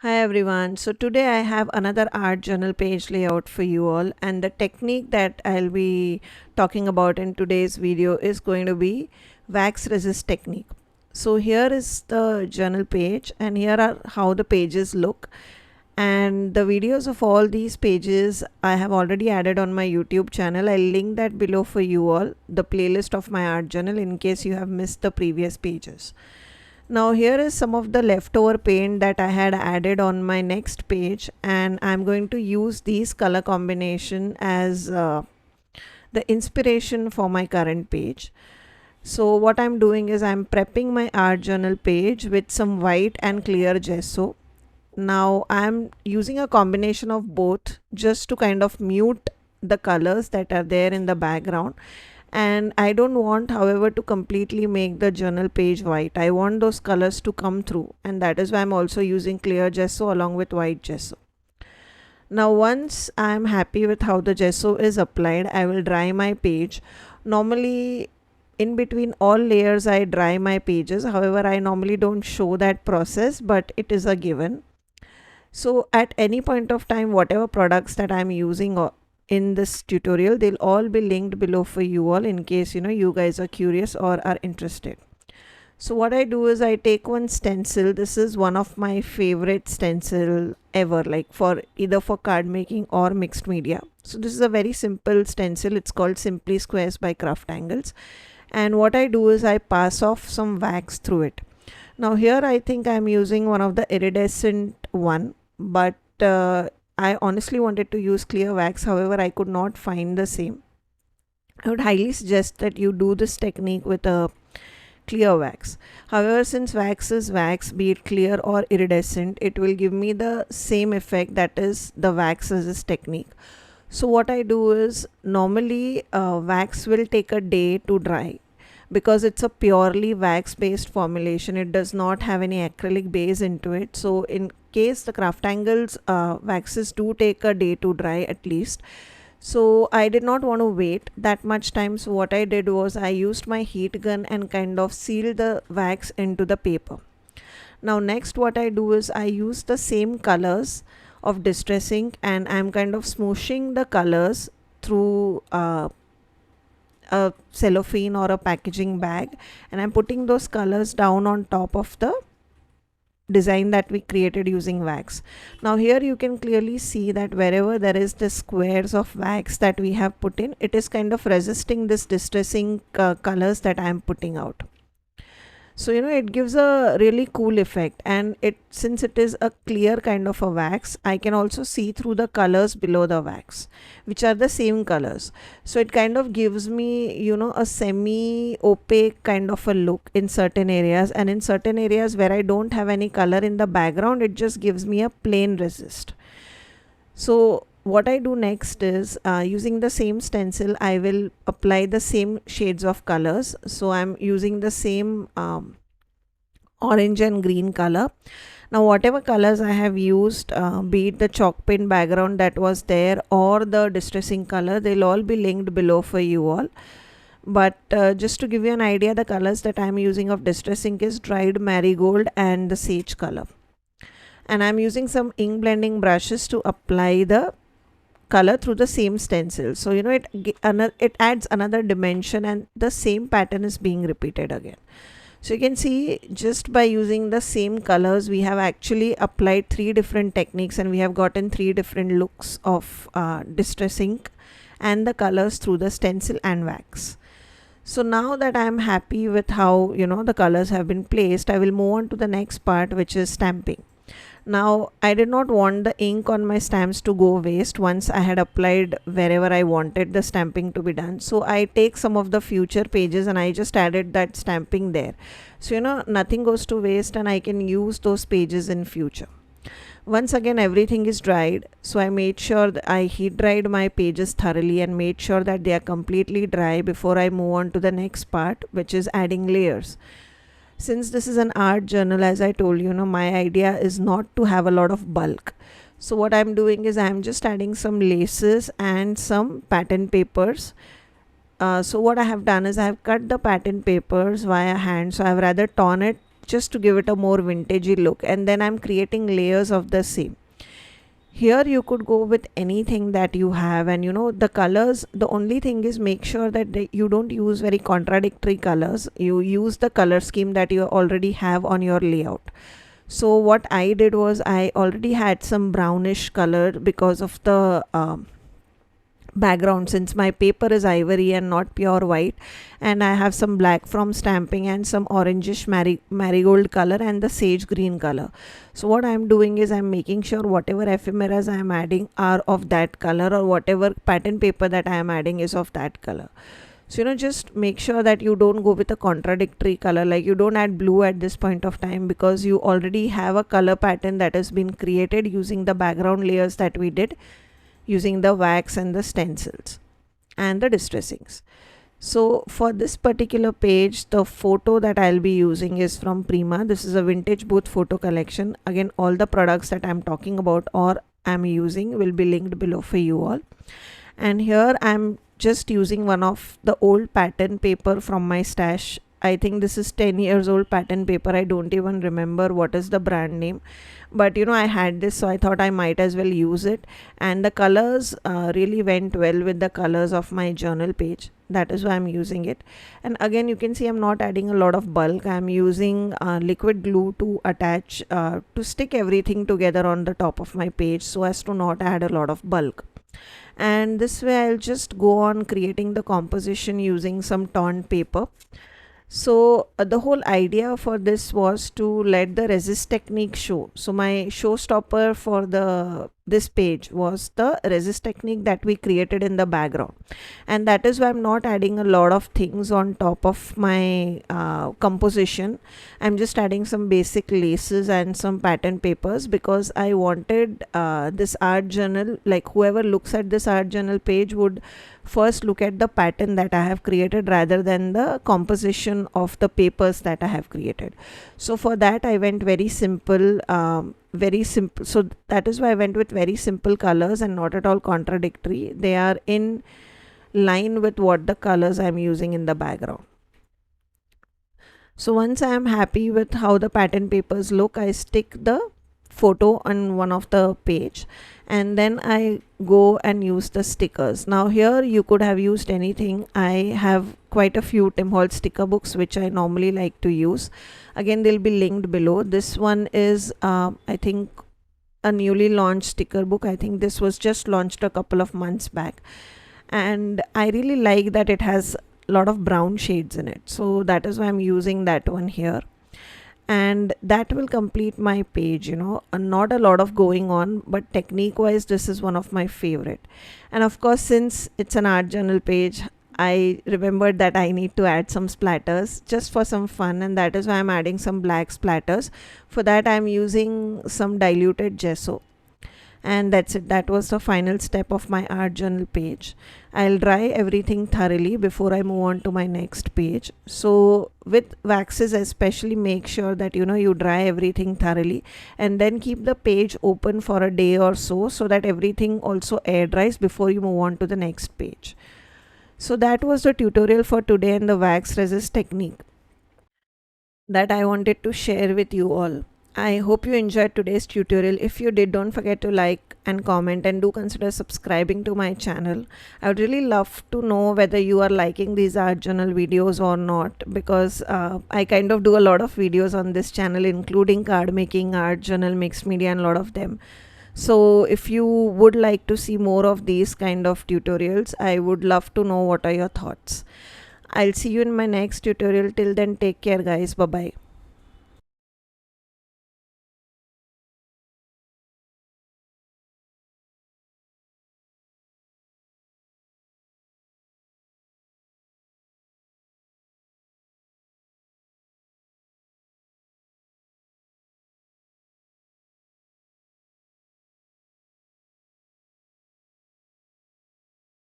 Hi everyone. So today I have another art journal page layout for you all, and the technique that I'll be talking about in today's video is going to be wax resist technique. So here is the journal page and here are how the pages look, and the videos of all these pages I have already added on my YouTube channel. I'll link that below for you all, the playlist of my art journal, in case you have missed the previous pages. Now here is some of the leftover paint that I had added on my next page, and I'm going to use these color combination as the inspiration for my current page. So what I'm doing is I'm prepping my art journal page with some white and clear gesso. Now I'm using a combination of both just to kind of mute the colors that are there in the background, and I don't want, however, to completely make the journal page white. I want those colors to come through, and that is why I'm also using clear gesso along with white gesso. Now once I'm happy with how the gesso is applied, I will dry my page. Normally in between all layers I dry my pages, however I normally don't show that process, but it is a given. So at any point of time, whatever products that I'm using in this tutorial, they'll all be linked below for you all, in case you guys are curious or are interested. So what I do is I take one stencil. This is one of my favorite stencil ever, like for either for card making or mixed media. So this is a very simple stencil. It's called Simply Squares by CrafTangles, and what I do is I pass off some wax through it. Now here I think I'm using one of the iridescent one, but I honestly wanted to use clear wax, however I could not find the same. I would highly suggest that you do this technique with a clear wax. However, since wax is wax, be it clear or iridescent, it will give me the same effect, that is the wax resist technique. So what I do is normally wax will take a day to dry, because it's a purely wax based formulation. It does not have any acrylic base into it. So in case the CrafTangles waxes do take a day to dry at least, so I did not want to wait that much time. So what I did was I used my heat gun and kind of sealed the wax into the paper. Now next what I do is I use the same colors of distress ink, and I'm kind of smooshing the colors through a cellophane or a packaging bag, and I'm putting those colors down on top of the design that we created using wax. Now here you can clearly see that wherever there is the squares of wax that we have put in, it is kind of resisting this distressing colors that I am putting out. So it gives a really cool effect, and since it is a clear kind of a wax, I can also see through the colors below the wax, which are the same colors. So it kind of gives me a semi opaque kind of a look in certain areas, and in certain areas where I don't have any color in the background, it just gives me a plain resist. So what I do next is using the same stencil, I will apply the same shades of colors. So I'm using the same orange and green color. Now whatever colors I have used, be it the chalk pen background that was there or the distressing color, they'll all be linked below for you all. But just to give you an idea, the colors that I'm using of distress ink is dried marigold and the sage color, and I'm using some ink blending brushes to apply the color through the same stencil. So it adds another dimension, and the same pattern is being repeated again. So you can see, just by using the same colors, we have actually applied 3 different techniques, and we have gotten 3 different looks of distress ink and the colors through the stencil and wax. So now that I am happy with how the colors have been placed, I will move on to the next part, which is stamping. Now I did not want the ink on my stamps to go waste once I had applied wherever I wanted the stamping to be done. So I take some of the future pages and I just added that stamping there. So nothing goes to waste, and I can use those pages in future. Once again everything is dried, so I made sure that I heat dried my pages thoroughly and made sure that they are completely dry before I move on to the next part, which is adding layers. Since this is an art journal, as I told you, my idea is not to have a lot of bulk. So what I'm doing is I'm just adding some laces and some pattern papers. So what I have done is I have cut the pattern papers via hand. So I have rather torn it just to give it a more vintagey look, and then I'm creating layers of the same. Here you could go with anything that you have, and the colors, the only thing is make sure that you don't use very contradictory colors. You use the color scheme that you already have on your layout. So what I did was I already had some brownish color because of the background, since my paper is ivory and not pure white, and I have some black from stamping and some orangish marigold color and the sage green color. So what I'm doing is I'm making sure whatever ephemeras I am adding are of that color, or whatever pattern paper that I am adding is of that color. So just make sure that you don't go with a contradictory color, like you don't add blue at this point of time, because you already have a color pattern that has been created using the background layers that we did using the wax and the stencils and the distressings. So for this particular page, the photo that I'll be using is from Prima. This is a vintage booth photo collection. Again, all the products that I'm talking about or I'm using will be linked below for you all. And here I'm just using one of the old pattern paper from my stash. I think this is 10 years old pattern paper. I don't even remember what is the brand name, but I had this, so I thought I might as well use it. And the colors really went well with the colors of my journal page. That is why I'm using it. And again, you can see I'm not adding a lot of bulk. I'm using liquid glue to attach, to stick everything together on the top of my page, so as to not add a lot of bulk. And this way I'll just go on creating the composition using some torn paper. So the whole idea for this was to let the resist technique show. So my showstopper for this page was the resist technique that we created in the background, and that is why I'm not adding a lot of things on top of my composition. I'm just adding some basic laces and some pattern papers, because I wanted this art journal, like whoever looks at this art journal page would first look at the pattern that I have created rather than the composition of the papers that I have created. So for that I went very simple, so that is why I went with very simple colors and not at all contradictory. They are in line with what the colors I'm using in the background. So once I am happy with how the pattern papers look, I stick the photo on one of the page, and then I go and use the stickers. Now here you could have used anything. I have quite a few Tim Holtz sticker books which I normally like to use. Again, they'll be linked below. This one is I think a newly launched sticker book. I think this was just launched a couple of months back, and I really like that it has a lot of brown shades in it, so that is why I'm using that one here. And that will complete my page. Not a lot of going on, but technique wise this is one of my favorite. And of course, since it's an art journal page, I remembered that I need to add some splatters just for some fun, and that is why I'm adding some black splatters. For that I'm using some diluted gesso, and that's it. That was the final step of my art journal page. I'll dry everything thoroughly before I move on to my next page. So with waxes especially, make sure that you dry everything thoroughly, and then keep the page open for a day or so that everything also air dries before you move on to the next page. So that was the tutorial for today and the wax resist technique that I wanted to share with you all. I hope you enjoyed today's tutorial. If you did, don't forget to like and comment, and do consider subscribing to my channel. I would really love to know whether you are liking these art journal videos or not, because I kind of do a lot of videos on this channel, including card making, art journal, mixed media, and a lot of them. So if you would like to see more of these kind of tutorials, I would love to know what are your thoughts. I'll see you in my next tutorial. Till then, take care guys. Bye bye.